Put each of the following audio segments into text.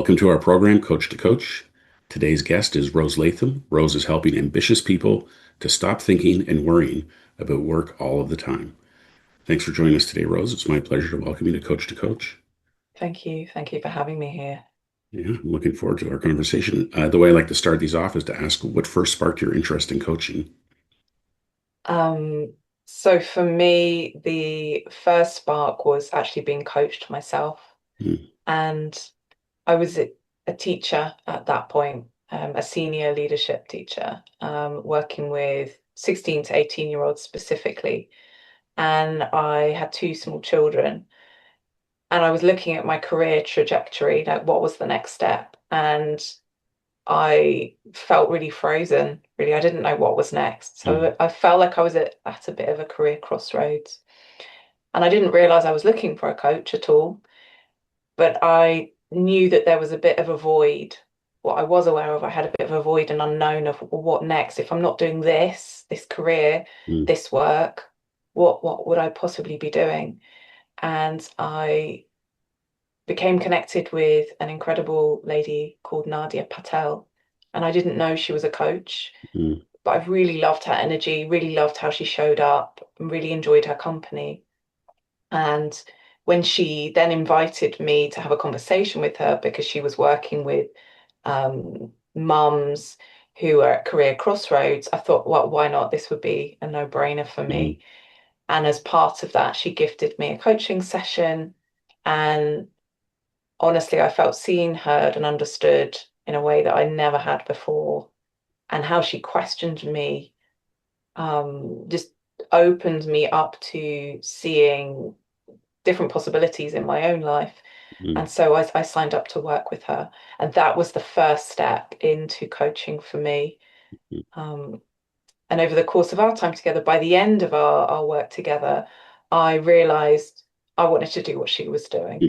Welcome to our program, Coach to Coach. Today's guest is Rose Latham. Rose is helping ambitious people to stop thinking and worrying about work all of the time. Thanks for joining us today, Rose. It's my pleasure to welcome you to Coach to Coach. Thank you. Thank you for having me here. Yeah, I'm looking forward to our conversation. The way I like to start these off is to ask what first sparked your interest in coaching? Um, so for me, the first spark was actually being coached myself. Hmm. And I was a teacher at that point, a senior leadership teacher, working with 16 to 18-year-olds specifically. And I had two small children. And I was looking at my career trajectory, like what was the next step? And I felt really frozen, really. I didn't know what was next. Hmm. So I felt like I was at a bit of a career crossroads. And I didn't realize I was looking for a coach at all, but I knew that there was a bit of a void. What I was aware of, I had a bit of a void, an unknown of well, what next? If I'm not doing this career, Hmm. this work, what would I possibly be doing? And I became connected with an incredible lady called Nadia Patel. And I didn't know she was a coach, Hmm. but I really loved her energy, really loved how she showed up, and really enjoyed her company. And when she then invited me to have a conversation with her because she was working with mums who are at career crossroads, I thought, well, why not? This would be a no-brainer for Hmm. me. And as part of that, she gifted me a coaching session. And honestly, I felt seen, heard, and understood in a way that I never had before. And how she questioned me just opened me up to seeing different possibilities in my own life. Hmm. And so I signed up to work with her. And that was the first step into coaching for me. Um, and over the course of our time together, by the end of our work together, I realized I wanted to do what she was doing. Hmm.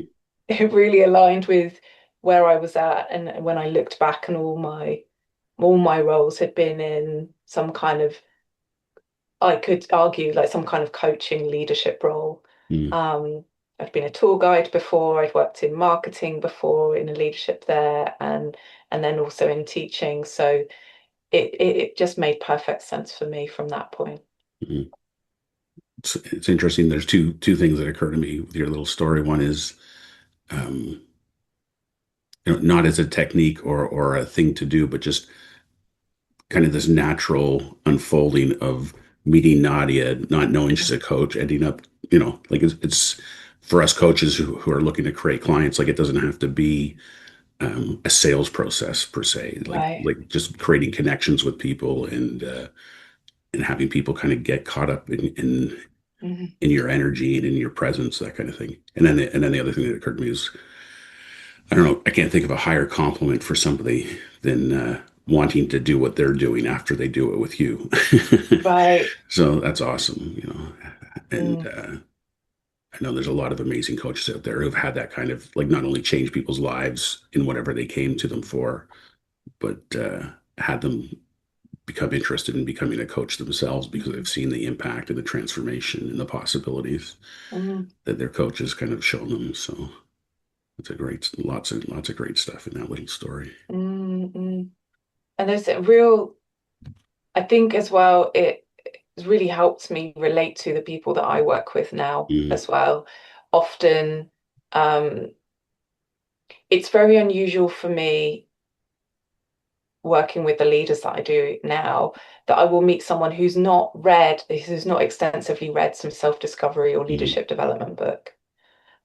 It really aligned with where I was at. And when I looked back and all my roles had been in some kind of, I could argue like some kind of coaching leadership role. Hmm. Um, I've been a tour guide before, I'd worked in marketing before in a leadership there and then also in teaching. So it just made perfect sense for me from that point. Hmm. It's interesting. There's two things that occur to me with your little story. One is um, not as a technique or a thing to do, but just kind of this natural unfolding of meeting Nadia, not knowing she's a coach, ending up, like it's for us coaches who are looking to create clients, like it doesn't have to be a sales process per se, Right. like just creating connections with people and having people kind of get caught up Mhm. in your energy and in your presence, that kind of thing. And then the other thing that occurred to me is I don't know. I can't think of a higher compliment for somebody than wanting to do what they're doing after they do it with you. Right. So that's awesome, And Mm, I know there's a lot of amazing coaches out there who've had that kind of like not only change people's lives in whatever they came to them for, but had them become interested in becoming a coach themselves because they've seen the impact and the transformation and the possibilities mm, that their coaches kind of shown them. So it's a great, lots of great stuff in that little story. mm. And there's a real, I think as well, it has really helped me relate to the people that I work with now Mm. as well. Often, um, it's very unusual for me working with the leaders that I do now that I will meet someone who's not extensively read some self-discovery or Mm. leadership development book.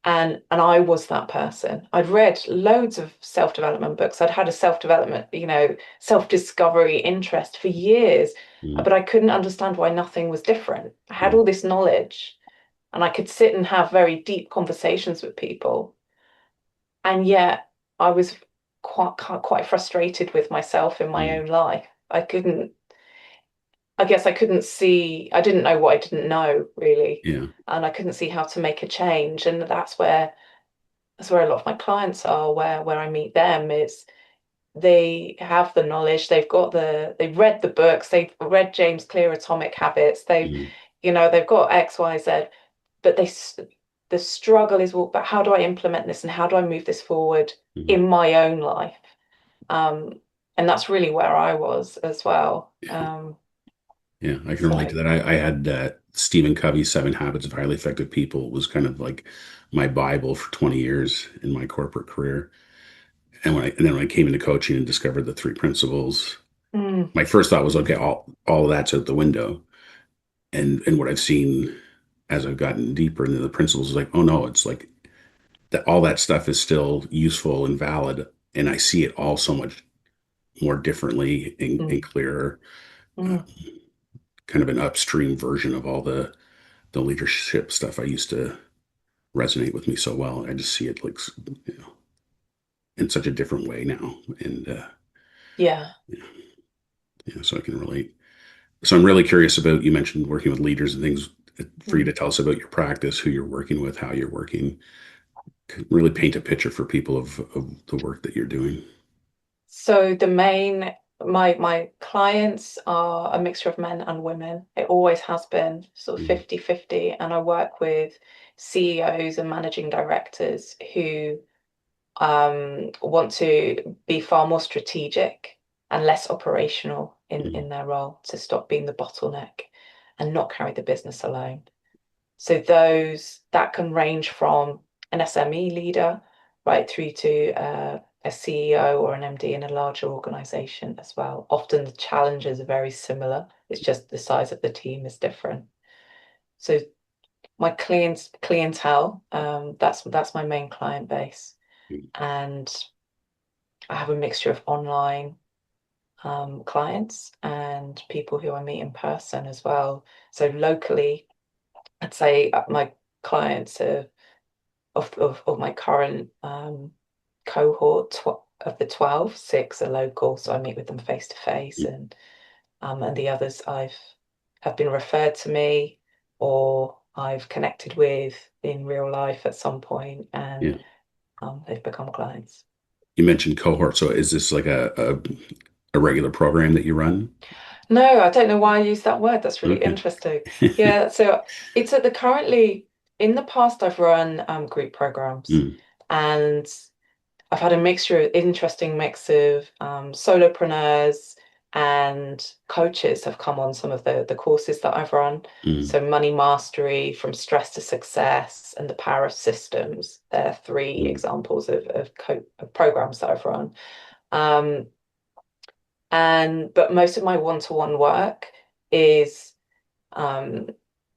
And I was that person. I'd read loads of self-development books. I'd had a self-development, self-discovery interest for years, Mm. but I couldn't understand why nothing was different. I had Mm. all this knowledge and I could sit and have very deep conversations with people. And yet I was quite frustrated with myself in my Mm. own life. I guess I couldn't see, I didn't know what I didn't know really. Yeah. And I couldn't see how to make a change. And that's where a lot of my clients are, where I meet them is they have the knowledge, they've read the books, they've read James Clear Atomic Habits, Mm. they've got X, Y, Z, but the struggle is, well, but how do I implement this and how do I move this forward Mhm. in my own life? Um, and that's really where I was as well. Yeah, I can relate to So, that. I had Stephen Covey's Seven Habits of Highly Effective People was kind of like my Bible for 20 years in my corporate career. And then when I came into coaching and discovered the three principles, mm, my first thought was, okay, all of that's out the window. And what I've seen as I've gotten deeper into the principles is like, oh no, it's like that all that stuff is still useful and valid. And I see it all so much more differently and mm, clearer, uh, mm, kind of an upstream version of all the leadership stuff I used to resonate with me so well. I just see it like, you know, in such a different way now. And yeah. yeah, yeah, so I can relate. So I'm really curious about, you mentioned working with leaders and things, for you Mm. to tell us about your practice, who you're working with, how you're working, really paint a picture for people of the work that you're doing. So my clients are a mixture of men and women. It always has been sort of Mm, 50-50. And I work with CEOs and managing directors who want to be far more strategic and less operational mm, in their role to stop being the bottleneck and not carry the business alone. So those that can range from an SME leader right through to a CEO or an MD in a larger organization as well. Often the challenges are very similar. It's just the size of the team is different. So my clientele, that's my main client base, mm, and I have a mixture of online clients and people who I meet in person as well. So locally, I'd say my clients are of my current cohort of the 12, 6 are local, so I meet with them face to face, mm. and the others have been referred to me or I've connected with in real life at some point, Yeah. and they've become clients. You mentioned cohort. So is this like a regular program that you run? No, I don't know why I use that word. That's really Okay. interesting. Yeah, so it's at the currently in the past I've run group programs, Mm, and I've had a interesting mix of solopreneurs and coaches have come on some of the courses that I've run. mm, So money mastery, from stress to success, and the power of systems. They're three mm, examples of programs that I've run. Um, and but most of my one-to-one work is um,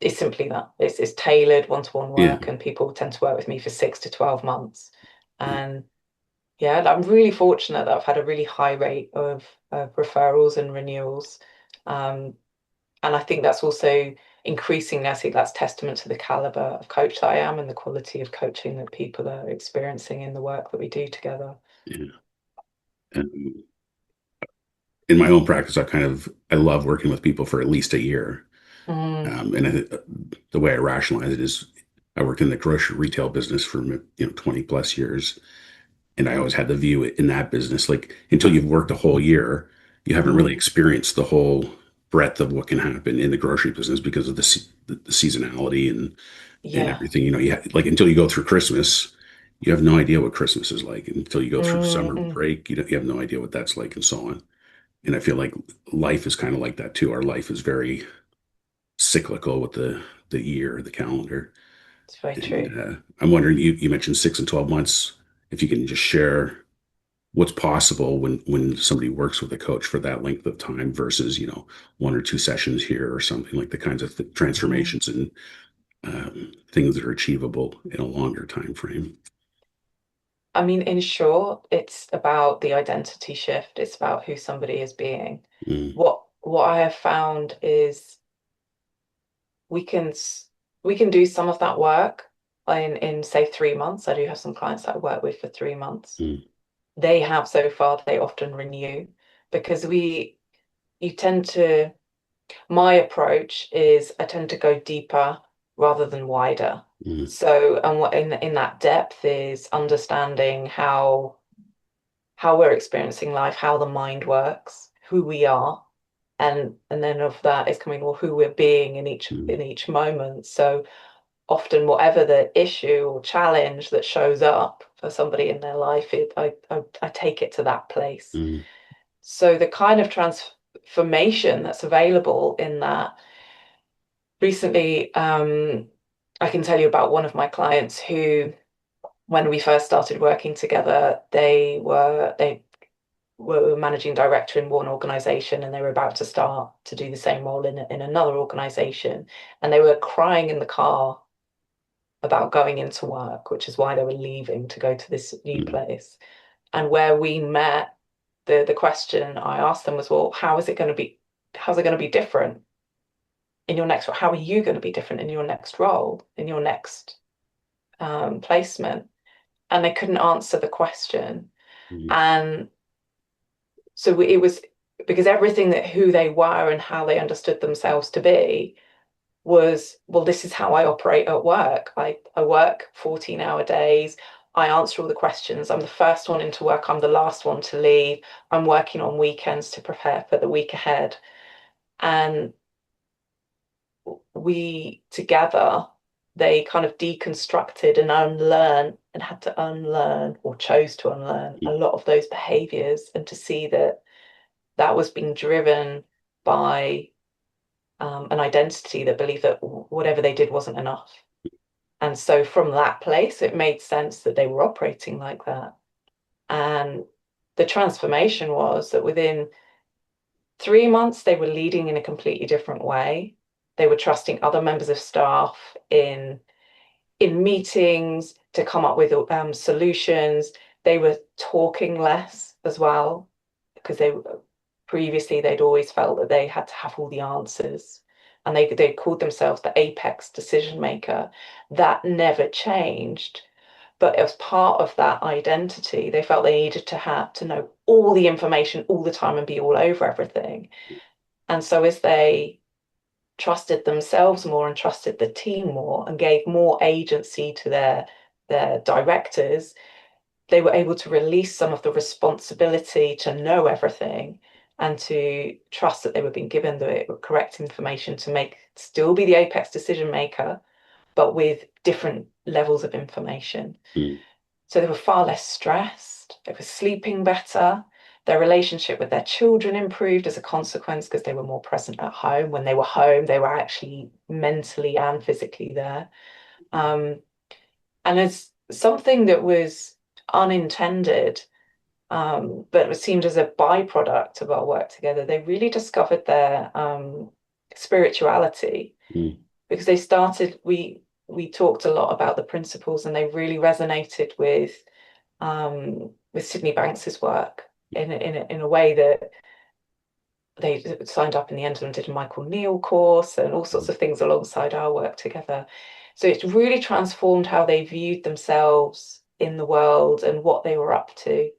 is simply that. It's tailored one-to-one yeah. work, and people tend to work with me for 6 to 12 months. Yeah. And yeah, I'm really fortunate that I've had a really high rate of referrals and renewals. Um, and I think that's also increasingly, I think that's testament to the caliber of coach that I am and the quality of coaching that people are experiencing in the work that we do together. Yeah. In my own practice, I love working with people for at least a year. Mm, The way I rationalize it is, I worked in the grocery retail business for 20 plus years, and I always had the view in that business, like until you've worked a whole year, you haven't really mm, experienced the whole breadth of what can happen in the grocery business because of the seasonality and yeah. everything. Like until you go through Christmas, you have no idea what Christmas is like. Until you go through Mm, summer mm. break, you have no idea what that's like, and so on. And I feel like life is kind of like that too. Our life is very cyclical with the year, the calendar. It's very And true. I'm wondering, you mentioned 6 and 12 months. If you can just share what's possible when somebody works with a coach for that length of time versus 1 or 2 sessions here or something, like the kinds of Mm. transformations and things that are achievable in a longer time frame. I mean, in short, it's about the identity shift. It's about who somebody is being. Mm, What I have found is we can we can do some of that work in say 3 months. I do have some clients that I work with for 3 months. mm, They have so far, they often renew because we you tend to my approach is I tend to go deeper rather than wider. mm, So, and what in that depth is understanding how we're experiencing life, how the mind works, who we are, and then of that is coming, well, who we're being in each mm, in each moment. So often whatever the issue or challenge that shows up for somebody in their life, I take it to that place. Mm, So the kind of transformation that's available in that recently, I can tell you about one of my clients who, when we first started working together, they were managing director in one organization and they were about to start to do the same role in another organization. And they were crying in the car about going into work, which is why they were leaving to go to this new mm, place. And where we met, the question I asked them was, well, how's it going to be different in your next role? How are you going to be different in your next role, in your next placement? And they couldn't answer the question. mm, And so it was because everything that who they were and how they understood themselves to be was, well, this is how I operate at work. I work 14-hour days. I answer all the questions. I'm the first one into work. I'm the last one to leave. I'm working on weekends to prepare for the week ahead. And we together, they kind of deconstructed and unlearn and had to unlearn or chose to unlearn a mm, lot of those behaviors and to see that that was being driven by an identity that believed that whatever they did wasn't enough. And so from that place, it made sense that they were operating like that. And the transformation was that within 3 months, they were leading in a completely different way. They were trusting other members of staff in meetings to come up with solutions. They were talking less as well because previously they'd always felt that they had to have all the answers, and they called themselves the apex decision maker. That never changed, but as part of that identity, they felt they needed to have to know all the information all the time and be all over everything. And so as they trusted themselves more and trusted the team more and gave more agency to their directors, they were able to release some of the responsibility to know everything and to trust that they were being given the correct information to make still be the apex decision maker, but with different levels of information. mm, So they were far less stressed, they were sleeping better. Their relationship with their children improved as a consequence because they were more present at home. When they were home, they were actually mentally and physically there. Um, and it's something that was unintended, but it seemed as a byproduct of our work together. They really discovered their spirituality mm, because they started. We talked a lot about the principles, and they really resonated with Sydney Banks's work in a way that they signed up in the end and did a Michael Neal course and all sorts mm, of things alongside our work together. So it's really transformed how they viewed themselves in the world and what they were up to.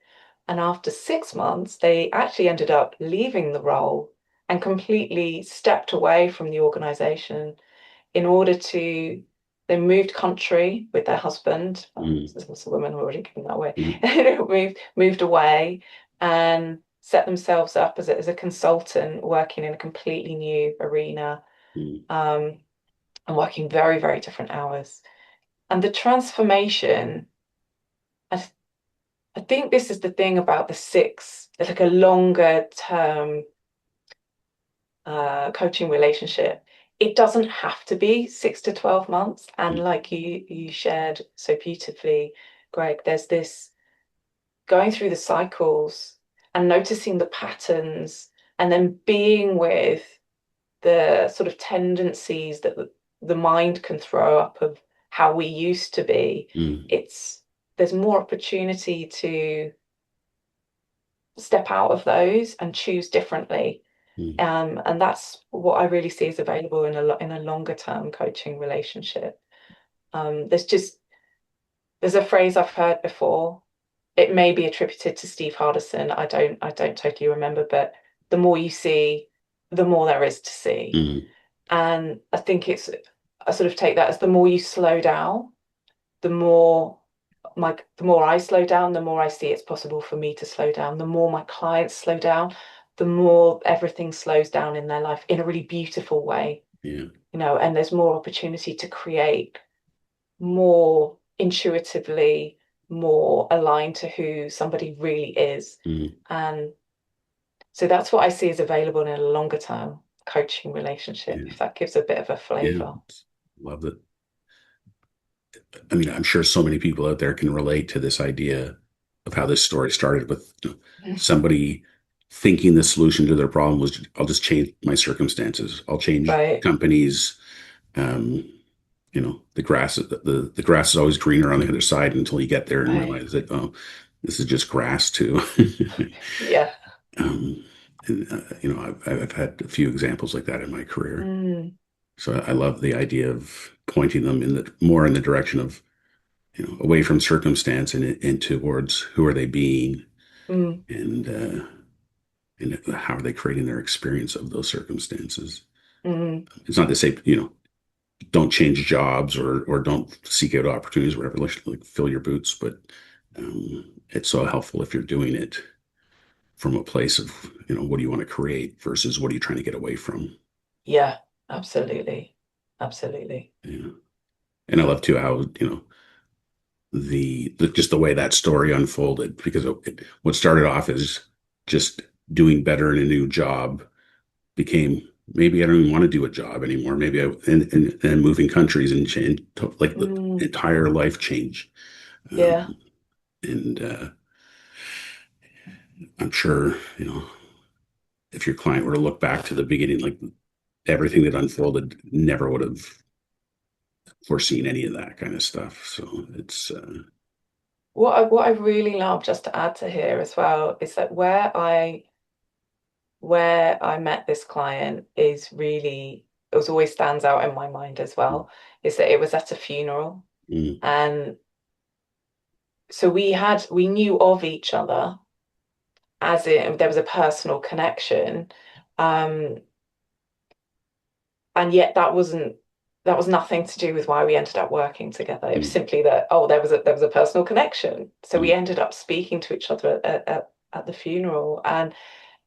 And after 6 months, they actually ended up leaving the role and completely stepped away from the organization in order to, they moved country with their husband. mm, This was a woman already given that way. mm, moved away and set themselves up as a consultant working in a completely new arena, mm, um, and working very, very different hours. And the transformation, I, I think this is the thing about the six, it's like a longer term coaching relationship. It doesn't have to be 6 to 12 months. And mm, like you shared so beautifully, Greg, there's this going through the cycles and noticing the patterns and then being with the sort of tendencies that the mind can throw up of how we used to be. mm, It's there's more opportunity to step out of those and choose differently. mm, And that's what I really see is available in a longer term coaching relationship. There's a phrase I've heard before. It may be attributed to Steve Hardison. I don't totally remember, but the more you see, the more there is to see. mm, And I think I sort of take that as the more you slow down, the more the more I slow down, the more I see it's possible for me to slow down. The more my clients slow down, the more everything slows down in their life in a really beautiful way, yeah, and there's more opportunity to create more intuitively, more aligned to who somebody really is. Mm, And so that's what I see is available in a longer term coaching relationship, yeah, if that gives a bit of a yeah, flavor. love it. I mean, I'm sure so many people out there can relate to this idea of how this story started with somebody thinking the solution to their problem was, I'll just change my circumstances. I'll change Right, companies. Um, the grass is always greener on the other side until you get there and right. realize that, oh, this is just grass too. Yeah. um, and, I've had a few examples like that in my career. Mm, So I love the idea of pointing them in the more in the direction of, away from circumstance and towards who are they being, mm, and how are they creating their experience of those circumstances. mm. It's not to say, don't change jobs or don't seek out opportunities, whatever, like fill your boots, but it's so helpful if you're doing it from a place of, what do you want to create versus what are you trying to get away from. Yeah, absolutely. Absolutely. And I love too how, just the way that story unfolded, because what started off as just doing better in a new job became, maybe I don't even want to do a job anymore. Maybe and moving countries and change, like the Mm, entire life change. Um, yeah. and I'm sure, if your client were to look back to the beginning, like everything that unfolded, never would have foreseen any of that kind of stuff. So it's, What I really love, just to add to here as well, is that where I met this client is really, it was always stands out in my mind as mm, well, is that it was at a funeral. mm, And so we knew of each other, as in there was a personal connection. Um, and yet that was nothing to do with why we ended up working together. It was mm, simply that, oh, there was a personal connection. So we mm, ended up speaking to each other at the funeral. And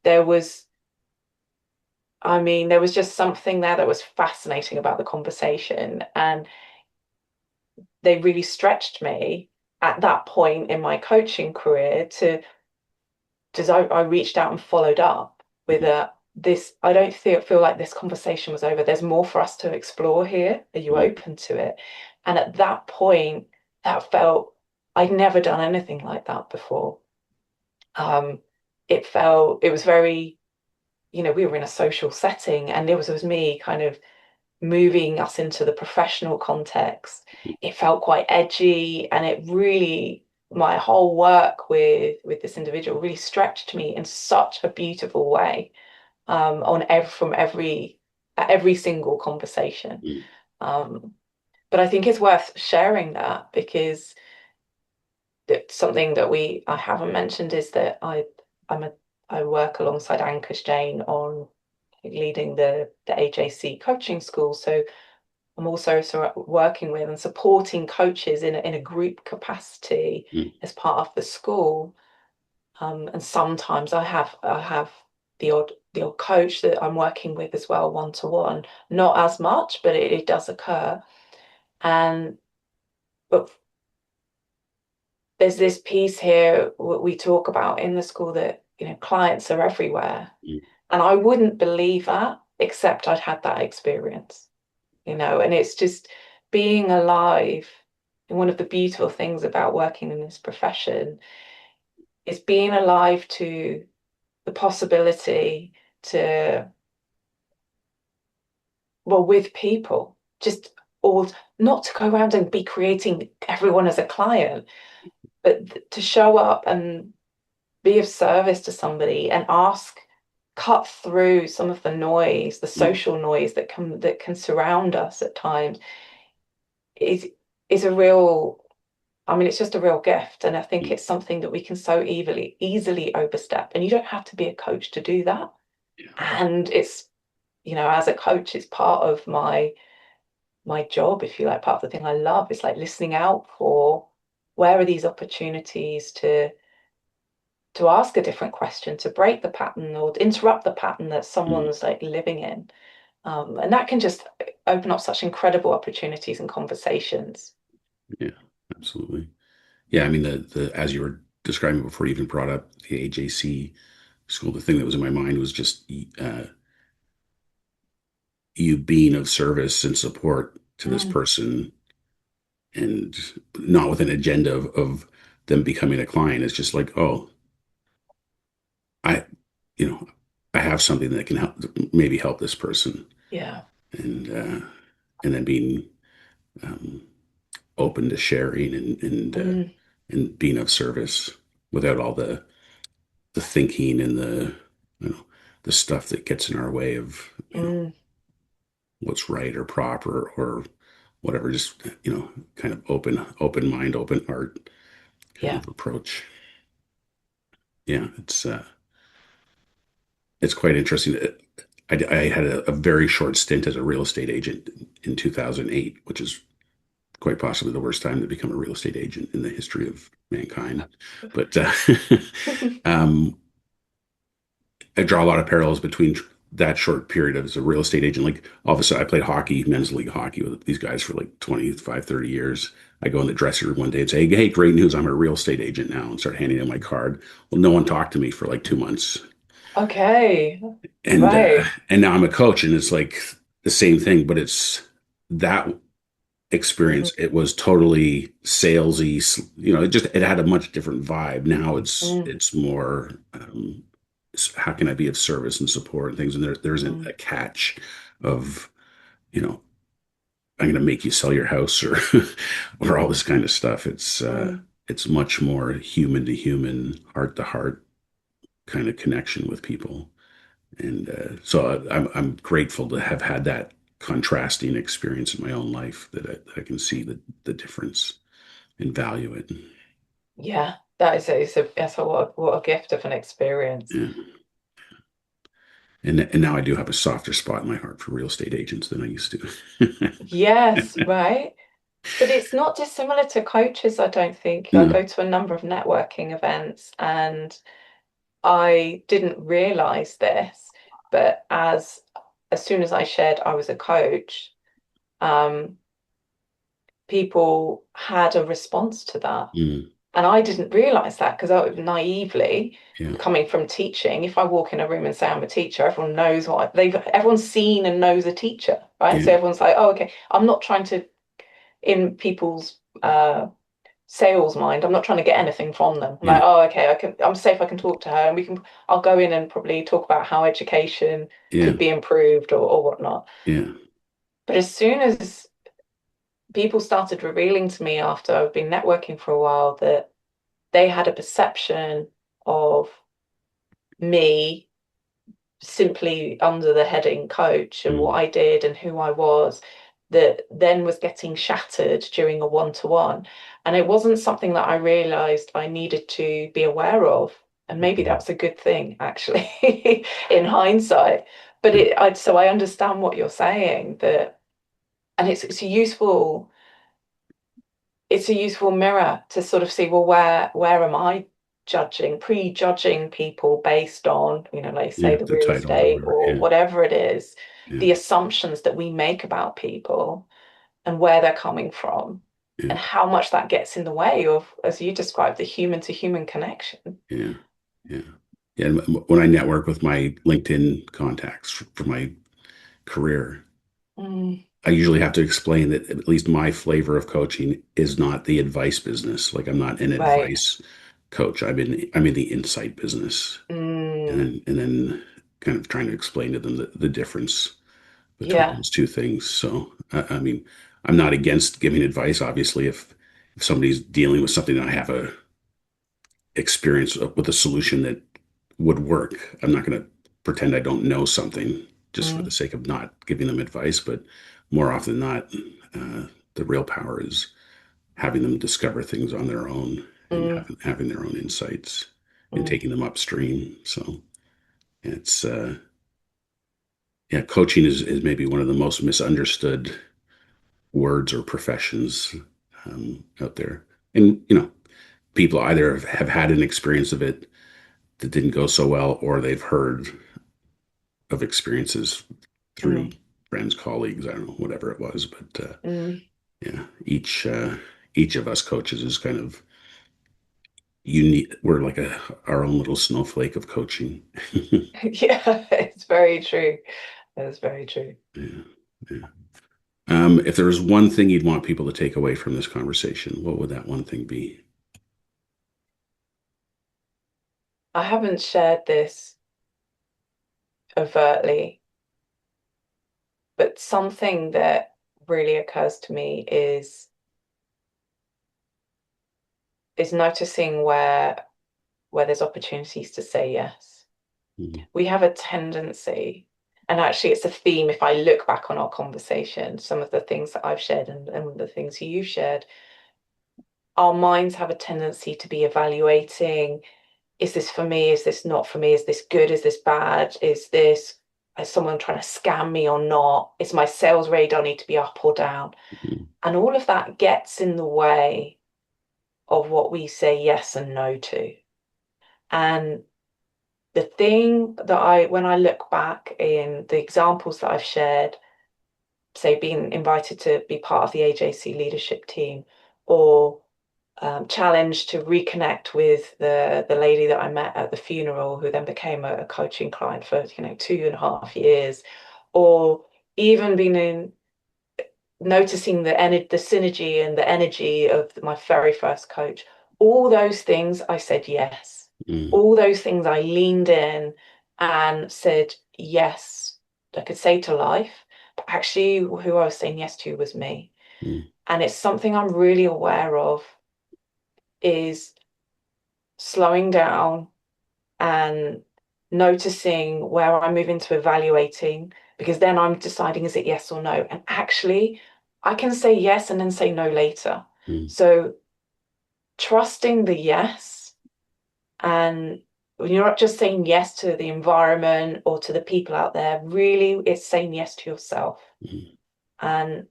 there was, I mean, there was just something there that was fascinating about the conversation. And they really stretched me at that point in my coaching career to just I reached out and followed up with mm, a this I don't feel like this conversation was over. There's more for us to explore here. Are you mm, open to it? And at that point, that felt I'd never done anything like that before. Um, it was very, we were in a social setting and it was me kind of moving us into the professional context. It felt quite edgy, and it really my whole work with this individual really stretched me in such a beautiful way, from every single conversation. mm, Um, but I think it's worth sharing that because something that we I haven't mentioned is that I'm a I work alongside Anchors Jane on leading the AJC coaching school. So I'm also working with and supporting coaches in a group capacity mm, as part of the school. And sometimes I have the odd coach that I'm working with as well, one to one. Not as much, but it does occur. And but there's this piece here what we talk about in the school that clients are everywhere, mm, and I wouldn't believe that except I'd had that experience. And it's just being alive. And one of the beautiful things about working in this profession is being alive to the possibility to, well, with people, just all, not to go around and be creating everyone as a client, but to show up and be of service to somebody and cut through some of the noise, the mm, social noise that can surround us at times is is a real I mean, it's just a real gift. And I think mm. it's something that we can so easily overstep. And you don't have to be a coach to do that. Yeah. And as a coach, it's part of my job, if you like, part of the thing I love. It's like listening out for where are these opportunities to ask a different question, to break the pattern or to interrupt the pattern that Mm. someone's like living in. And that can just open up such incredible opportunities and conversations. Yeah, absolutely. Yeah, I mean the as you were describing before you even brought up the AJC school, the thing that was in my mind was just you being of service and support to this Mm, person, and not with an agenda of them becoming a client. It's just like, oh, I, you know, I have something that can help, maybe help this person, yeah. and and then being um, open to sharing Mm, and being of service without all the thinking and the stuff that gets in our way of mm, what's right or proper or whatever. Just kind of open mind, open heart kind yeah. of approach. Yeah, it's quite interesting. I had a very short stint as a real estate agent in 2008, which is quite possibly the worst time to become a real estate agent in the history of mankind. But um, I draw a lot of parallels between that short period as a real estate agent. Like all of a sudden, I played hockey, men's league hockey with these guys for like 25, 30 years. I go in the dressing room one day and say, hey, great news. I'm a real estate agent now, and start handing in my card. Well, no one talked to me for like 2 months. Okay. And Right. and now I'm a coach, and it's like the same thing, but it's that Mm, experience. It was totally salesy. It had a much different vibe. Now mm, it's more how can I be of service and support and things. And there isn't mm, a catch of you know I'm going to make you sell your house or or all mm, this kind of stuff. mm. It's much more human to human, heart to heart kind of connection with people. And so I'm grateful to have had that contrasting experience in my own life that I can see the difference and value it. Yeah. That is that's what a gift of an experience. Yeah. And now I do have a softer spot in my heart for real estate agents than I used to. Yes, right. But it's not dissimilar to coaches, I don't think. I No. go to a number of networking events and I didn't realize this, but as soon as I shared I was a coach, um, people had a response to that. Mm, And I didn't realize that because I naively yeah. coming from teaching, if I walk in a room and say I'm a teacher, everyone knows everyone's seen and knows a teacher, right? So Yeah. everyone's like, oh, okay. I'm not trying to in people's sales mind. I'm not trying to get anything from them. I'm Yeah. like, oh, okay, I'm safe. I can talk to her, and I'll go in and probably talk about how education Yeah. could be improved or whatnot. Yeah. But as soon as people started revealing to me after I've been networking for a while that they had a perception of me simply under the heading coach and what Mm, I did and who I was that then was getting shattered during a one-to-one. And it wasn't something that I realized I needed to be aware of. And maybe mm, that's a good thing, actually, in hindsight. But yeah. so I understand what you're saying that, and it's a useful mirror to sort of see, well, where am I prejudging people based on, like say Yeah. the The real titles or estate whatever. or Yeah. whatever it is, Yeah. the assumptions that we make about people and where they're coming from, Yeah. and how much that gets in the way of, as you described, the human to human connection. Yeah. Yeah. Yeah. And when I network with my LinkedIn contacts for my career, Mm, I usually have to explain that at least my flavor of coaching is not the advice business. Like I'm not an right. advice coach. I'm in the insight business. And Mm, then kind of trying to explain to them the difference between yeah. those two things. So I mean, I'm not against giving advice. Obviously, if somebody's dealing with something that I have a experience with a solution that would work, I'm not going to pretend I don't know something just for the Mm, sake of not giving them advice. But more often than not, uh, the real power is having them discover things on their own and mm, having their own insights and mm, taking them upstream. So it's yeah, coaching is maybe one of the most misunderstood words or professions out there. And people either have had an experience of it that didn't go so well, or they've heard of experiences through mm, friends, colleagues, I don't know, whatever it was. But mm, yeah, each of us coaches is kind of unique. We're like our own little snowflake of coaching. Yeah, it's very true. That's very true. Yeah, yeah. If there was one thing you'd want people to take away from this conversation, what would that one thing be? I haven't shared this overtly, but something that really occurs to me is noticing where there's opportunities to say yes. Mm, We have a tendency, and actually it's a theme if I look back on our conversation, some of the things that I've shared and the things you've shared, our minds have a tendency to be evaluating, is this for me? Is this not for me? Is this good? Is this bad? Is someone trying to scam me or not? Is my sales radar need to be up or down? mm, And all of that gets in the way of what we say yes and no to. And the thing that when I look back in the examples that I've shared, say being invited to be part of the AJC leadership team, or challenged to reconnect with the lady that I met at the funeral, who then became a coaching client for 2.5 years, or even being in noticing the synergy and the energy of my very first coach. All those things I said yes. mm, All those things I leaned in and said yes. I could say to life, but actually who I was saying yes to was me. mm, And it's something I'm really aware of, is slowing down and noticing where I move into evaluating, because then I'm deciding, is it yes or no? And actually, I can say yes and then say no later. mm, So trusting the yes, and when you're not just saying yes to the environment or to the people out there, really it's saying yes to yourself. mm, And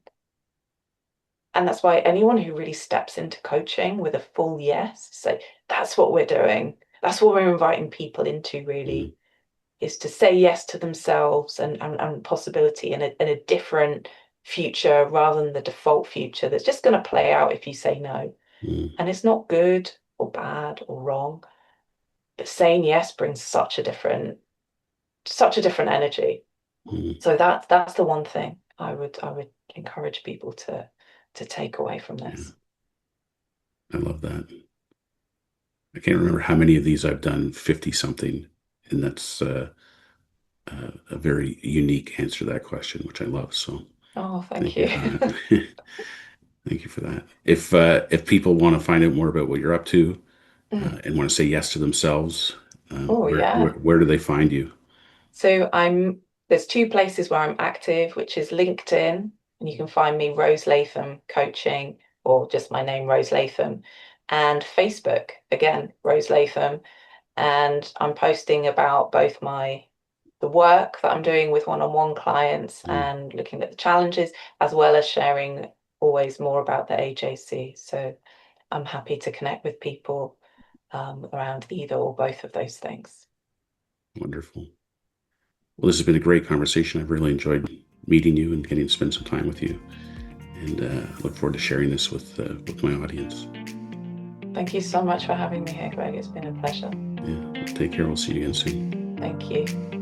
and that's why anyone who really steps into coaching with a full yes, say that's what we're doing. That's what we're inviting people into, mm, really, is to say yes to themselves and possibility in a different future rather than the default future that's just going to play out if you say no. mm, And it's not good or bad or wrong, but saying yes brings such a different energy. mm. So that's the one thing I would encourage people to take away from Yeah, this. I love that. I can't remember how many of these I've done, 50 something. And that's a very unique answer to that question, which I love. So Oh, thank thank you you. for that. Thank you for that. If people want to find out more about what you're up to and want to say yes to themselves, Oh, yeah. where do they find you? So there's two places where I'm active, which is LinkedIn, and you can find me Rose Latham Coaching, or just my name, Rose Latham, and Facebook, again, Rose Latham. And I'm posting about both the work that I'm doing with one-on-one clients Mm, and looking at the challenges, as well as sharing always more about the AJC. So I'm happy to connect with people around either or both of those things. wonderful. Well, this has been a great conversation. I've really enjoyed meeting you and getting to spend some time with you. And I look forward to sharing this with my audience. Thank you so much for having me here, Greg. It's been a pleasure. Yeah. Take care. We'll see you again soon. Thank you.